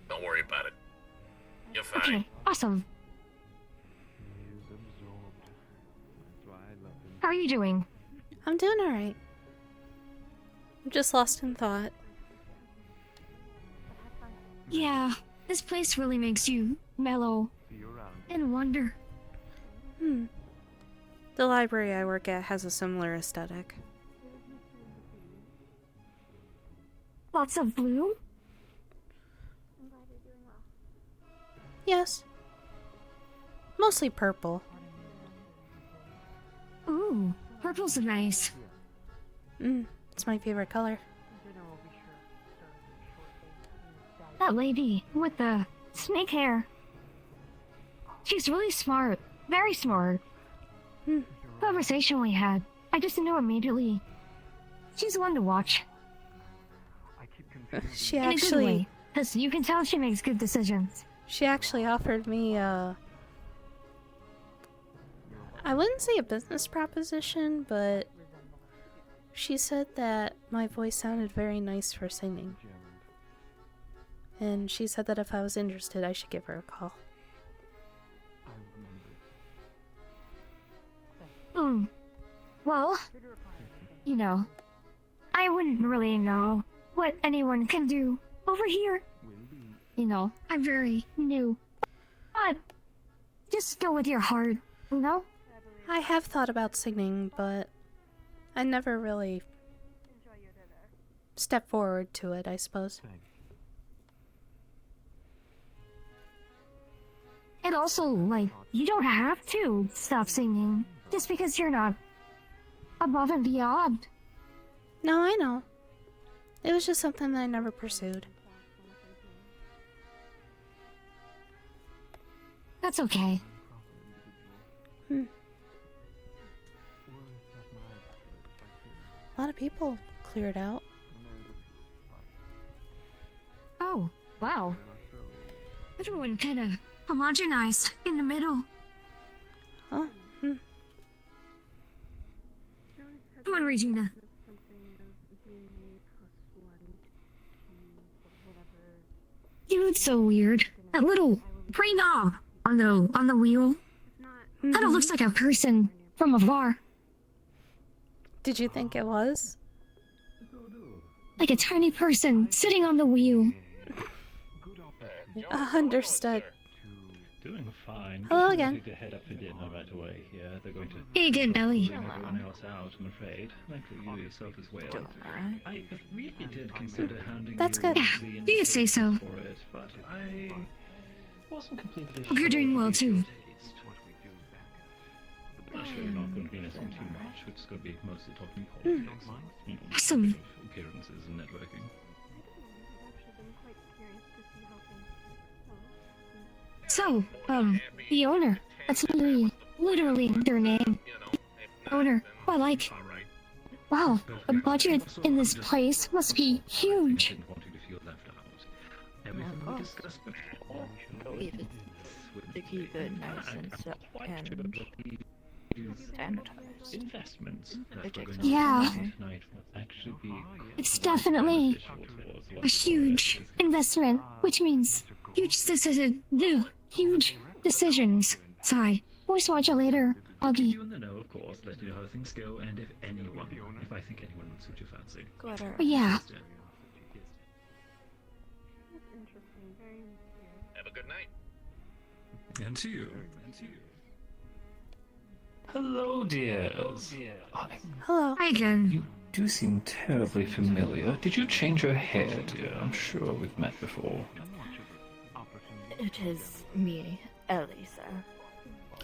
Don't worry about it. You're fine. Okay, awesome. How are you doing? I'm doing alright. I'm just lost in thought. Yeah, this place really makes you mellow and wonder. The library I work at has a similar aesthetic. Lots of blue? Yes. Mostly purple. Ooh, purple's nice. It's my favorite color. That lady with the snake hair. She's really smart. Very smart. Conversation we had. I just knew immediately. She's one to watch. She In a good actually... way, 'cause you can tell she makes good decisions. She actually offered me I wouldn't say a business proposition, but she said that my voice sounded very nice for singing. And she said that if I was interested, I should give her a call. Well, you know, I wouldn't really know what anyone can do over here. You know, I'm very new. But just go with your heart, you know? I have thought about singing, but I never really stepped forward to it, I suppose. And also, like, you don't have to stop singing just because you're not above and beyond. No, I know. It was just something that I never pursued. That's okay. A lot of people cleared out. Oh, wow. Everyone kind of homogenized in the middle. Oh, Come on, Regina. Dude, so weird. That little gray knob on the wheel. Kind of looks like a person from afar. Did you think it was? like a tiny person sitting on the wheel. Understood. Doing fine. Hello Just again. ready to head up for dinner right away. Yeah, they're going to. Hey again, Ellie. Bring everyone else out, I'm afraid. Likely you yourself as well. I really did consider handing That's you good. Yeah, you could say so. for it, but I wasn't completely Hope you're doing well too. I'm sure you're not going to be missing too much. It's going to be mostly talking politics. You know, Awesome. appearances and networking. So, the owner. That's literally their name. Owner. Oh, I like. Wow, the budget in this place must be huge. Didn't want you to feel left out. Everything we discussed before. Believe it. To keep it nice and sanitized. Investments that we're going to Yeah. make tonight will actually be It's definitely a huge investment, which means huge decisions. Sorry. Voice watch you later, keep Augie. you in the know, of course, let you know how things go, and if I think anyone would suit your fancy. But yeah. Have a good night. And to you. Hello, dears. Hello. Hi again. You do seem terribly familiar. Did you change your hair, dear? I'm sure we've met before. It is me, Ellie, sir.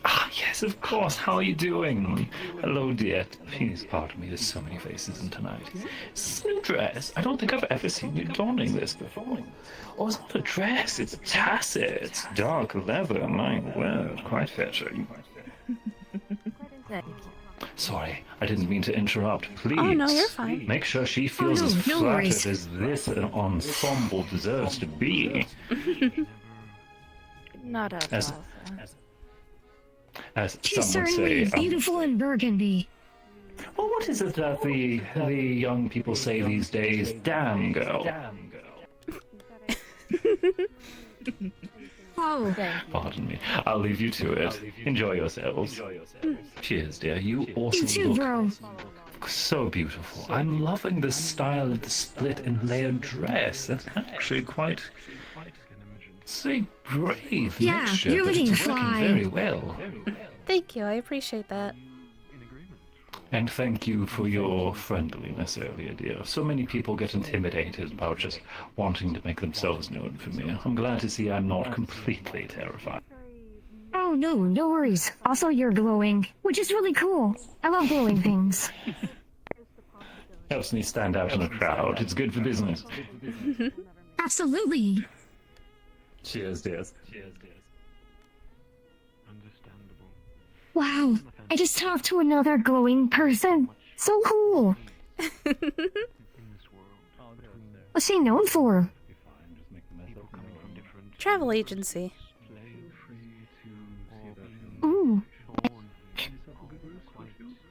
Ah, yes, of course. How are you doing? Hello, dear. Please pardon me, there's so many faces in tonight. Is this a new dress? I don't think I've ever seen you donning this before. Oh, it's not a dress, it's a tasset. It's dark leather, my word, quite fetching. Thank you. Sorry, I didn't mean to interrupt. Please. Oh, no, you're fine. Make sure she feels no, as no flattered worries. as this ensemble deserves to be. Not at As- all, sir. As She's some would certainly say. beautiful in burgundy. Well, what is it that the young people say these days? Damn girl. Oh, Pardon me. I'll leave you to it. Enjoy yourselves. Cheers, dear. You also you too, look bro. so beautiful. I'm loving the style of the split and layered dress. That's actually quite, say, brave Yeah, mixture, you're but looking it's working fly. very well. Thank you. I appreciate that. And thank you for your friendliness earlier, dear. So many people get intimidated about just wanting to make themselves known for me. I'm glad to see I'm not completely terrified. Oh no, no worries. Also, you're glowing, which is really cool. I love glowing things. Helps me stand out in a crowd. It's good for business. Absolutely. Cheers, dears. Wow, I just talked to another glowing person. So cool. What's she known for? Travel agency. Ooh.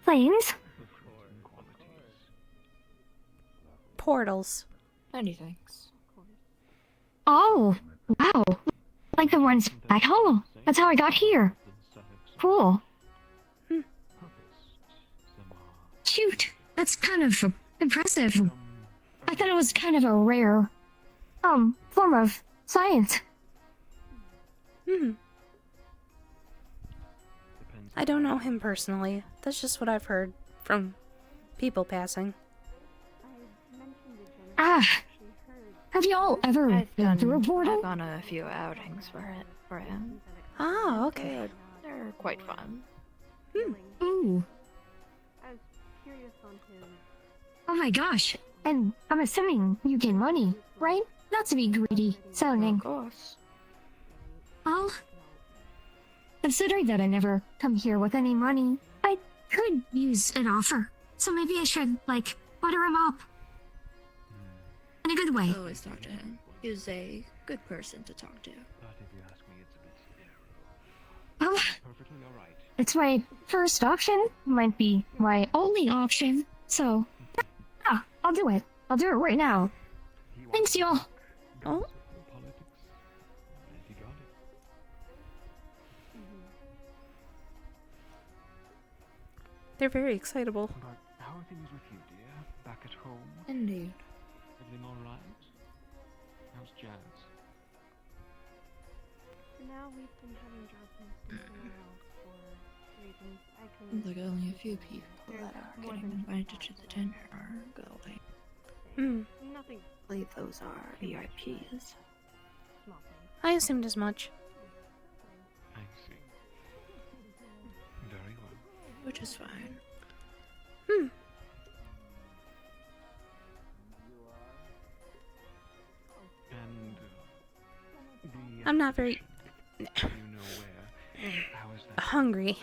Planes? Portals. Many thanks. Oh, wow. Like the ones back home. That's how I got here. Cool. Shoot, that's kind of impressive. I thought it was kind of a rare, form of science. I don't know him personally. That's just what I've heard from people passing. Ah, have y'all ever been through a portal? I've gone a few outings for him. Oh, okay. They're quite fun. Ooh. Oh my gosh. And I'm assuming you get money, right? Not to be greedy sounding. Of course. Well, considering that I never come here with any money, I could use an offer. So maybe I should, like, butter him up. In a good way. Always talk to him. He's a good person to talk to. Well, it's my first option. Might be my only option. So, yeah, I'll do it. I'll do it right now. Thanks, y'all. Oh. They're very excitable. How are things with you, dear? Back at home? Indeed. jazz. For now, we've been having jobs in somewhere else for reasons I can. Like only a few people that are getting invited to the dinner are going. Nothing. I believe those are VIPs. Small things. I assumed as much. I see. Very well. Which is fine. And I'm not very do you know where? How is that? hungry.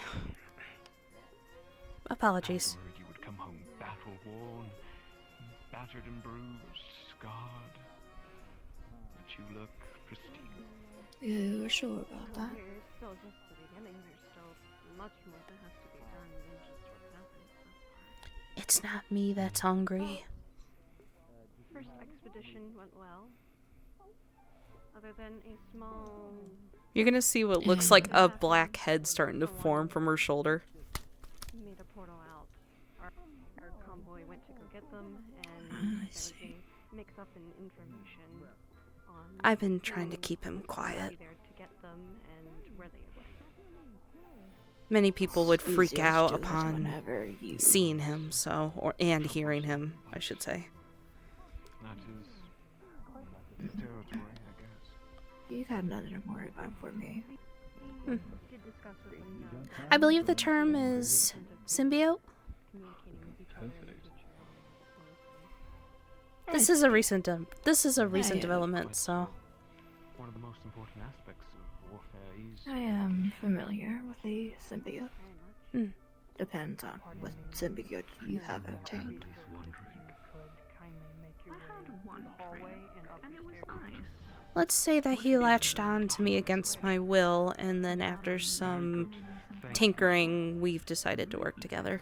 Apologies. Afterward, you would come home battle-worn, battered and bruised, scarred. But you look pristine. You are sure about that? It's still just the beginning. There's still much more that has to be done than just what's happened so far. It's not me that's hungry. First expedition went well. Other than a small. You're gonna see what looks like a black head starting to form from her shoulder. Made a portal out. Our convoy went to go get them, and there was a mix-up in information on. I've been trying to keep him quiet. There to get them and where they went. Many people would freak Easier out to do this upon whenever you- seeing him, and hearing him, I should say. That is his territory, I guess. You have nothing to worry about for me. Did discuss with them, I believe the term is symbiote. This is a recent development, so One of the most important aspects of warfare is I am familiar with the symbiote. Depends on what symbiote you have obtained. let's say that he latched on to me against my will, and then after some tinkering, we've decided to work together.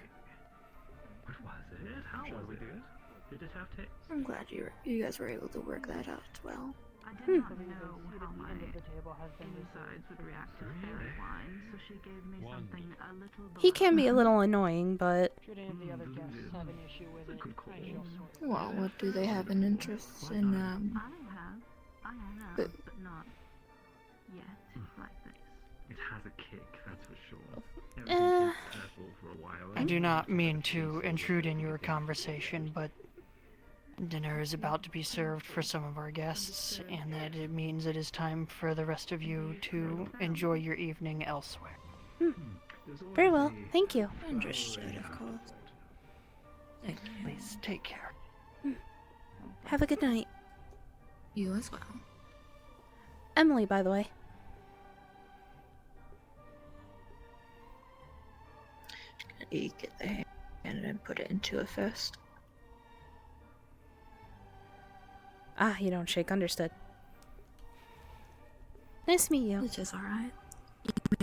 What was it? How was it? Did it have taste? I'm glad you guys were able to work that out well. I did not know how my insides would react to fairy wine, so she gave me something a little. He can be a little annoying, but Should any of the other guests have an issue with it, I shall sort it Well, out. what do they have an interest in? I have, but not yet like this. It has a kick, that's for sure. Eh. Everything seems purple for a while. I do not mean to intrude in your conversation, but dinner is about to be served for some of our guests, and that it means it is time for the rest of you to enjoy your evening elsewhere. Very well, thank you. Understood, of course. Please take care. Have a good night. You as well. Emily, by the way. You get the hand and put it into a fist. Ah, you don't shake, understood. Nice to meet you. Which is alright.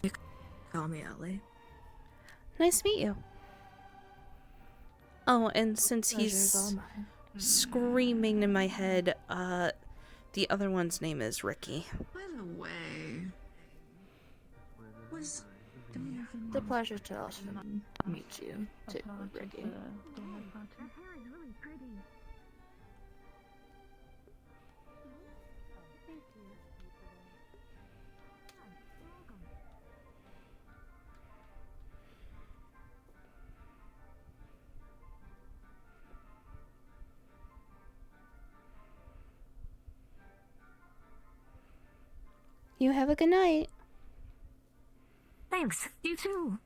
You can call me Ellie. Nice to meet you. Oh, and since Pleasure's all he's mine. screaming in my head, the other one's name is Ricky. By the way, was the pleasure to also meet you, too, Ricky. You have a good night. Thanks. You too.